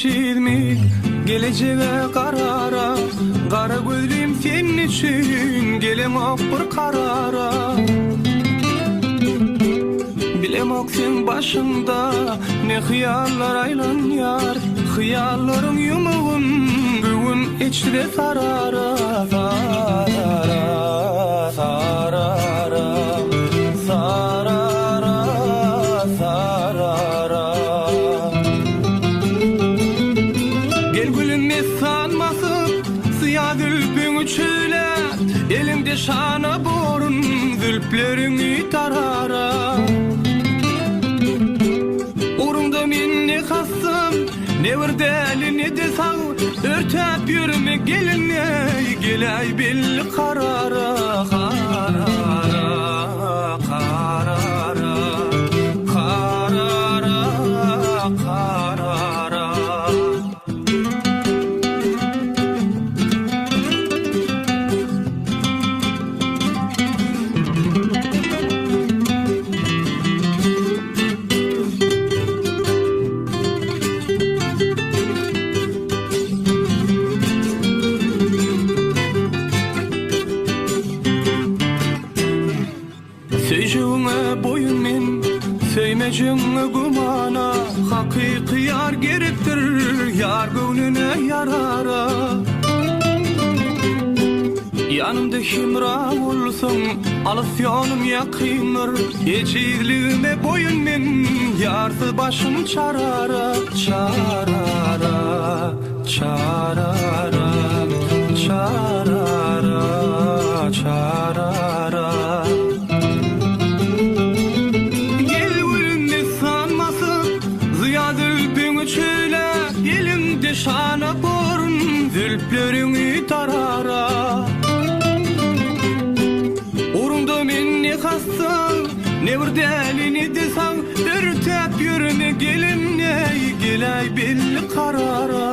çizmi geleceğe karara. Kara gözlüm senin için gelemok bir karara. Bilemok sen başında ne hıyallar aylan yar. Hıyalların yumuğun bugün içte sarara. Sarara, sarara, sarara, sarara. Gel gülüm sanmasın siyah zülfün çöle. Elimde şana borun zülflerini tarara. Urumda minni kastım ne var deli ne de sağ. Örtep yürüme gelinle gelay belli karara. Karara, karara, karara, karara. Seyşuğuna boyun men, seymecine gumana. Hakiki yar gerektir, yar gönlüne yarara. Yanımda himra olsun, alıp yanım yakınır. Ecizliğime boyun men, yarsı başım çarara. Çarara, çarara, çarara, çarara. Elimde şana borun zülflerini tarara. Urumda minni kastım ne var deli ne de san. Örtep yürüme gelinle gelay belli karara.